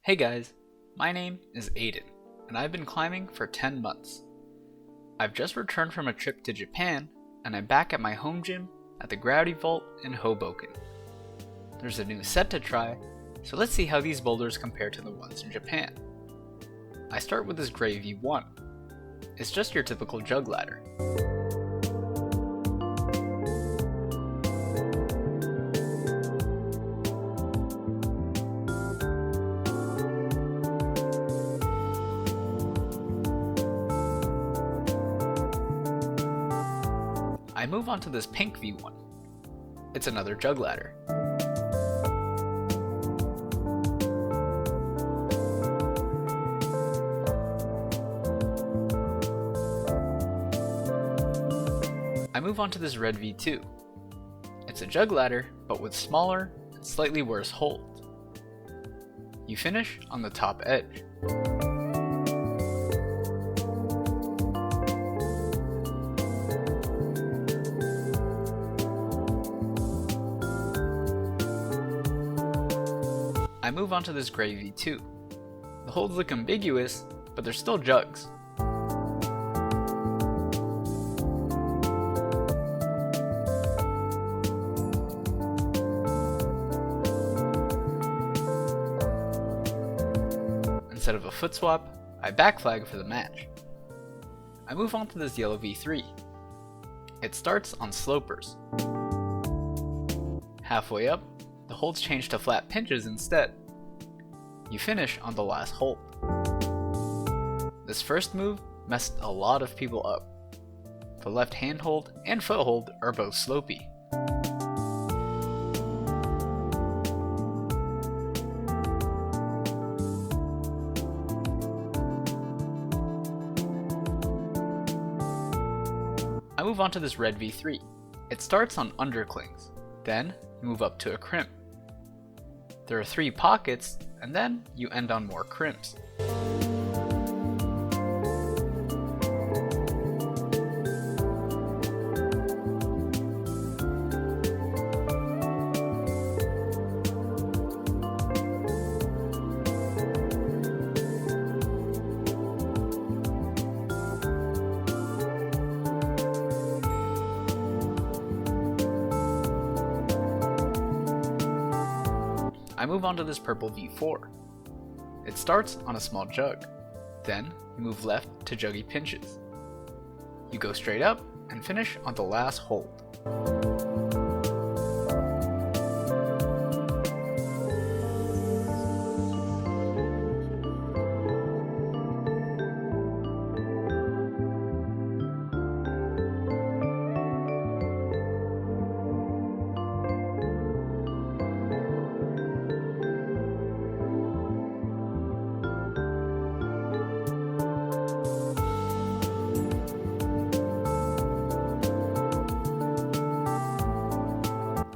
Hey guys, my name is Aiden, and I've been climbing for 10 months. I've just returned from a trip to Japan, and I'm back at my home gym at the Gravity Vault in Hoboken. There's a new set to try, so let's see how these boulders compare to the ones in Japan. I start with this gray V1. It's just your typical jug ladder. I move on to this pink V1. It's another jug ladder. I move on to this red V2. It's a jug ladder, but with smaller and slightly worse holds. You finish on the top edge. I move on to this gray V2. The holds look ambiguous, but they're still jugs. Instead of a foot swap, I backflag for the match. I move on to this yellow V3. It starts on slopers. Halfway up, the holds change to flat pinches instead. You finish on the last hold. This first move messed a lot of people up. The left hand hold and foot hold are both slopey. I move on to this red V3. It starts on underclings, then you move up to a crimp. There are 3 pockets, and then you end on more crimps. I move on to this purple V4. It starts on a small jug. Then you move left to juggy pinches. You go straight up and finish on the last hold.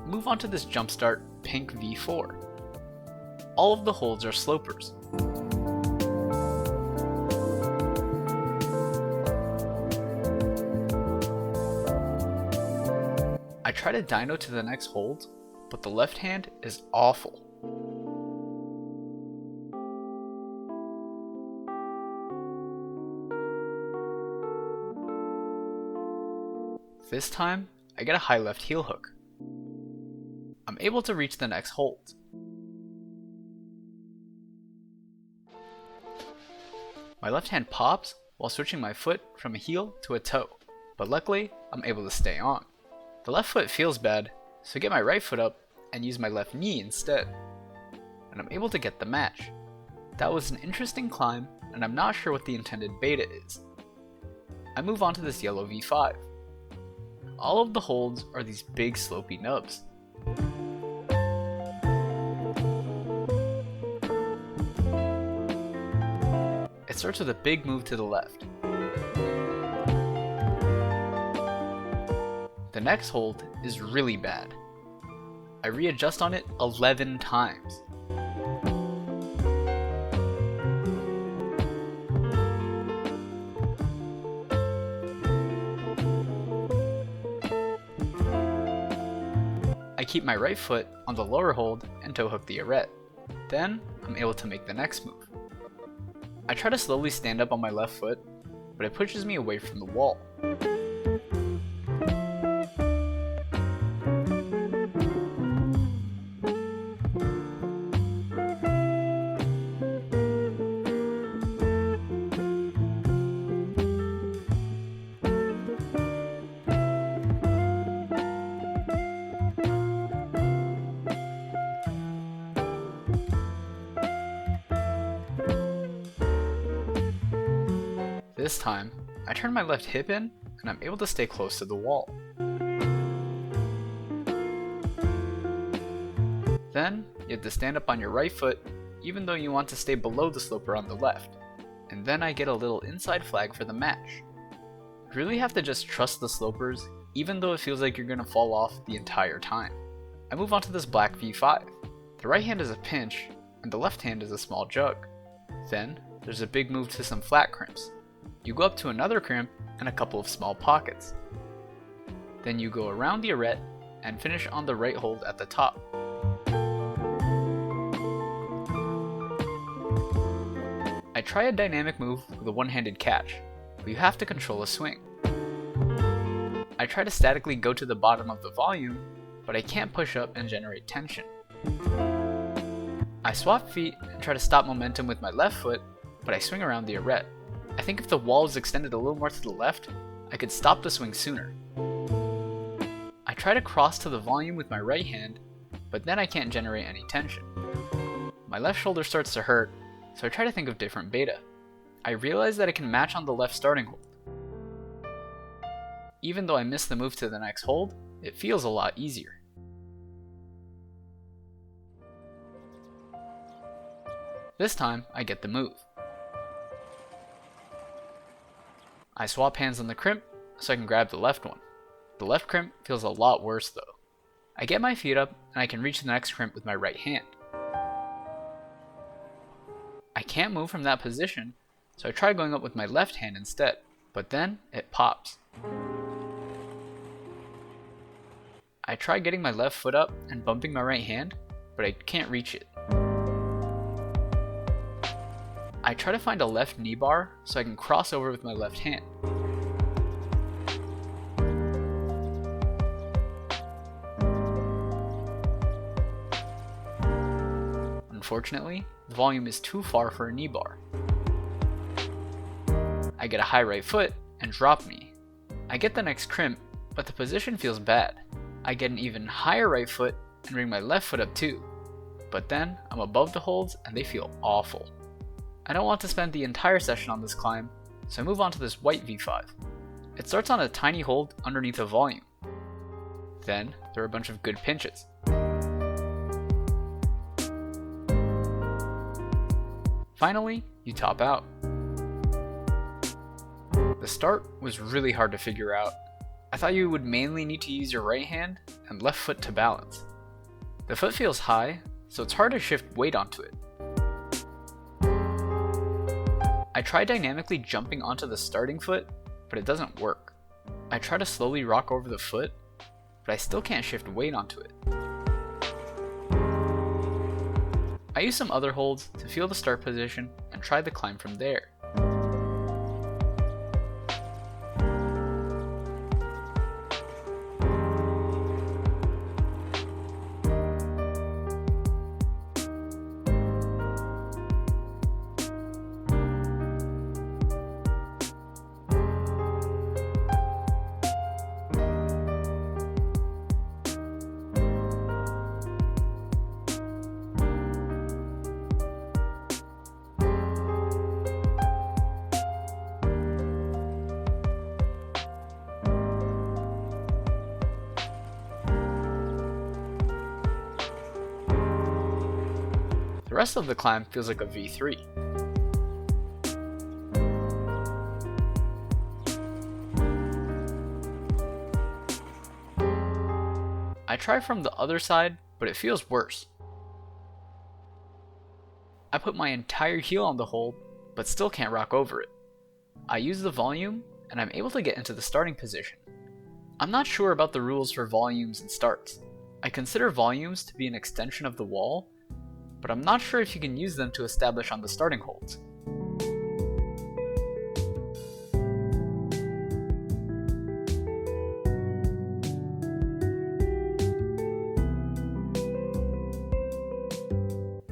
Move on to this jumpstart pink V4. All of the holds are slopers. I try to dyno to the next hold, but the left hand is awful. This time, I get a high left heel hook. I'm able to reach the next hold. My left hand pops while switching my foot from a heel to a toe, but luckily I'm able to stay on. The left foot feels bad, so I get my right foot up and use my left knee instead, and I'm able to get the match. That was an interesting climb, and I'm not sure what the intended beta is. I move on to this yellow V5. All of the holds are these big slopey nubs. It starts with a big move to the left. The next hold is really bad. I readjust on it 11 times. I keep my right foot on the lower hold and toe hook the arete. Then, I'm I'm able to make the next move. I try to slowly stand up on my left foot, but it pushes me away from the wall. This time, I turn my left hip in, and I'm able to stay close to the wall. Then, you have to stand up on your right foot, even though you want to stay below the sloper on the left. And then I get a little inside flag for the match. You really have to just trust the slopers, even though it feels like you're going to fall off the entire time. I move on to this black V5. The right hand is a pinch, and the left hand is a small jug. Then, there's a big move to some flat crimps. You go up to another crimp and a couple of small pockets. Then you go around the arete and finish on the right hold at the top. I try a dynamic move with a one-handed catch, but you have to control a swing. I try to statically go to the bottom of the volume, but I can't push up and generate tension. I swap feet and try to stop momentum with my left foot, but I swing around the arete. I think if the wall was extended a little more to the left, I could stop the swing sooner. I try to cross to the volume with my right hand, but then I can't generate any tension. My left shoulder starts to hurt, so I try to think of different beta. I realize that I can match on the left starting hold. Even though I miss the move to the next hold, it feels a lot easier. This time, I get the move. I swap hands on the crimp so I can grab the left one. The left crimp feels a lot worse though. I get my feet up and I can reach the next crimp with my right hand. I can't move from that position, so I try going up with my left hand instead, but then it pops. I try getting my left foot up and bumping my right hand, but I can't reach it. I try to find a left knee bar so I can cross over with my left hand. Unfortunately, the volume is too far for a knee bar. I get a high right foot and drop knee. I get the next crimp, but the position feels bad. I get an even higher right foot and bring my left foot up too. But then I'm above the holds and they feel awful. I don't want to spend the entire session on this climb, so I move on to this white V5. It starts on a tiny hold underneath a volume. Then there are a bunch of good pinches. Finally, you top out. The start was really hard to figure out. I thought you would mainly need to use your right hand and left foot to balance. The foot feels high, so it's hard to shift weight onto it. I try dynamically jumping onto the starting foot, but it doesn't work. I try to slowly rock over the foot, but I still can't shift weight onto it. I use some other holds to feel the start position and try the climb from there. The rest of the climb feels like a V3. I try from the other side, but it feels worse. I put my entire heel on the hold, but still can't rock over it. I use the volume, and I'm able to get into the starting position. I'm not sure about the rules for volumes and starts. I consider volumes to be an extension of the wall, but I'm not sure if you can use them to establish on the starting holds.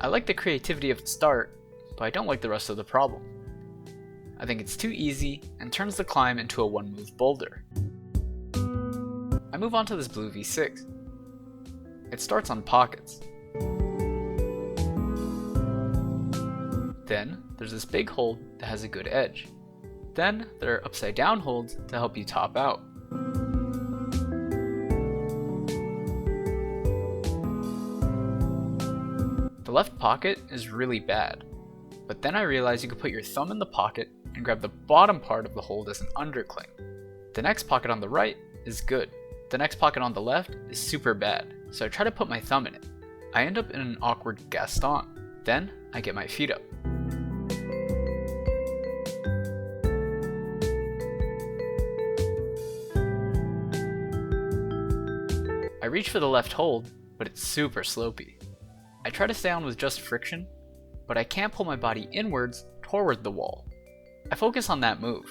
I like the creativity of the start, but I don't like the rest of the problem. I think it's too easy and turns the climb into a one-move boulder. I move on to this blue V6. It starts on pockets. Then there's this big hold that has a good edge. Then there are upside down holds to help you top out. The left pocket is really bad, but then I realized you could put your thumb in the pocket and grab the bottom part of the hold as an undercling. The next pocket on the right is good. The next pocket on the left is super bad, so I try to put my thumb in it. I end up in an awkward Gaston. Then I get my feet up. I reach for the left hold, but it's super slopey. I try to stay on with just friction, but I can't pull my body inwards toward the wall. I focus on that move.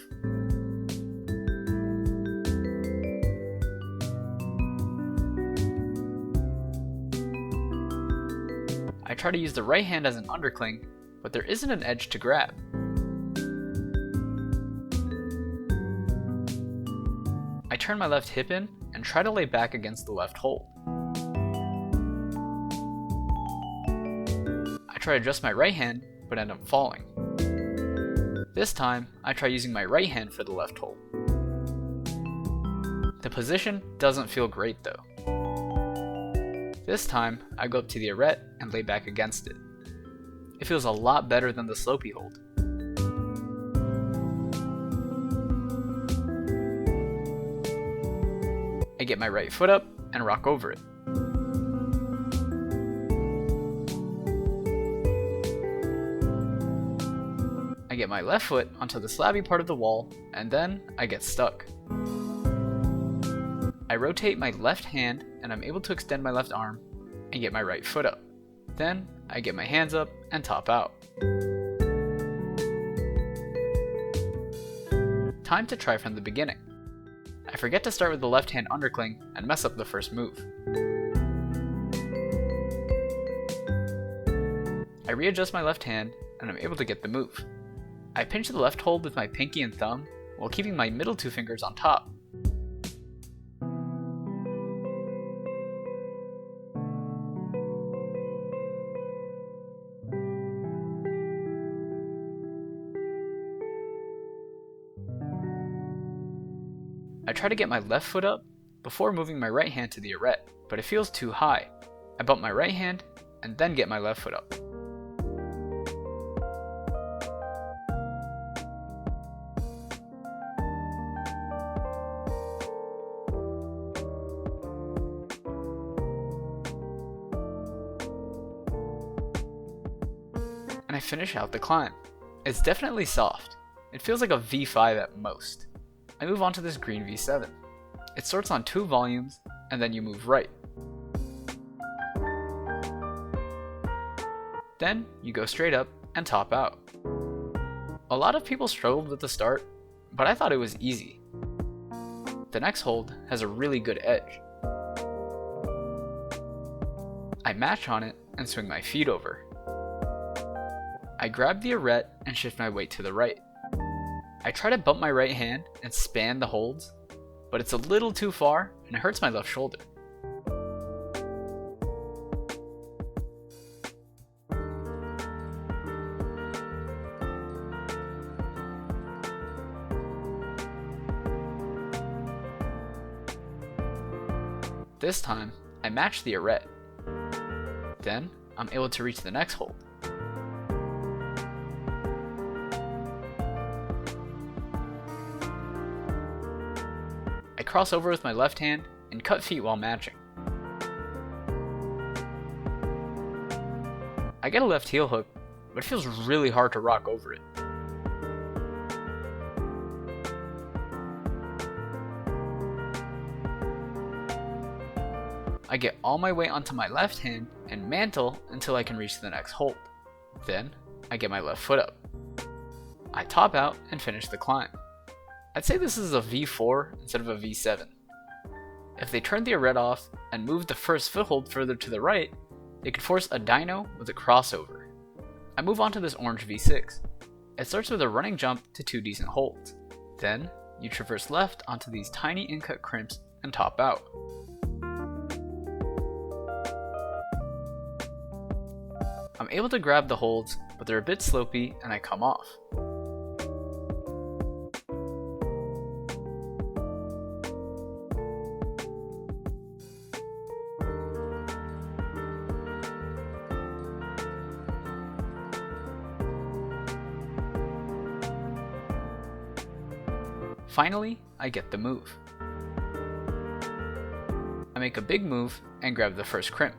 I try to use the right hand as an undercling, but there isn't an edge to grab. I turn my left hip in and try to lay back against the left hold. I try to adjust my right hand, but end up falling. This time, I try using my right hand for the left hold. The position doesn't feel great though. This time, I go up to the arete and lay back against it. It feels a lot better than the slopey hold. I get my right foot up and rock over it. I get my left foot onto the slabby part of the wall, and then I get stuck. I rotate my left hand and I'm able to extend my left arm and get my right foot up. Then I get my hands up and top out. Time to try from the beginning. I forget to start with the left hand undercling and mess up the first move. I readjust my left hand and I'm able to get the move. I pinch the left hold with my pinky and thumb while keeping my middle two fingers on top. I try to get my left foot up before moving my right hand to the arete, but it feels too high. I bump my right hand and then get my left foot up. And I finish out the climb. It's definitely soft. It feels like a V5 at most. I move on to this green V7. It starts on 2 volumes, and then you move right. Then you go straight up and top out. A lot of people struggled with the start, but I thought it was easy. The next hold has a really good edge. I match on it and swing my feet over. I grab the arete and shift my weight to the right. I try to bump my right hand and span the holds, but it's a little too far and it hurts my left shoulder. This time, I match the arete. Then, I'm able to reach the next hold. I cross over with my left hand and cut feet while matching. I get a left heel hook, but it feels really hard to rock over it. I get all my weight onto my left hand and mantle until I can reach the next hold. Then, I get my left foot up. I top out and finish the climb. I'd say this is a V4 instead of a V7. If they turned the arete off and moved the first foothold further to the right, they could force a dyno with a crossover. I move on to this orange V6. It starts with a running jump to 2 decent holds. Then, you traverse left onto these tiny in-cut crimps and top out. I'm able to grab the holds, but they're a bit slopey and I come off. Finally, I get the move. I make a big move and grab the first crimp.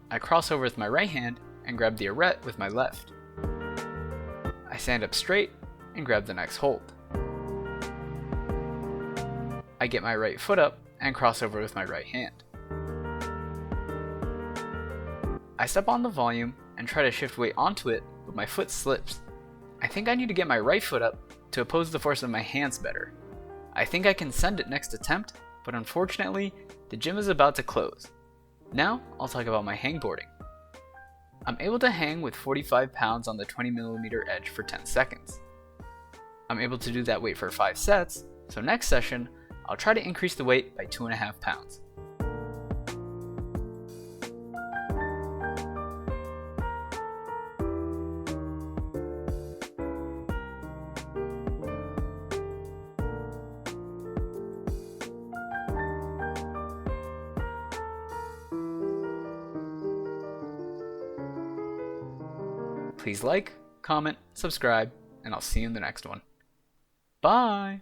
I cross over with my right hand and grab the arete with my left. I stand up straight and grab the next hold. I get my right foot up and cross over with my right hand. I step on the volume and try to shift weight onto it, but my foot slips. I think I need to get my right foot up to oppose the force of my hands better. I think I can send it next attempt, but unfortunately, the gym is about to close. Now, I'll talk about my hangboarding. I'm able to hang with 45 pounds on the 20mm edge for 10 seconds. I'm able to do that weight for 5 sets, so next session, I'll try to increase the weight by 2.5 pounds. Please like, comment, subscribe, and I'll see you in the next one. Bye!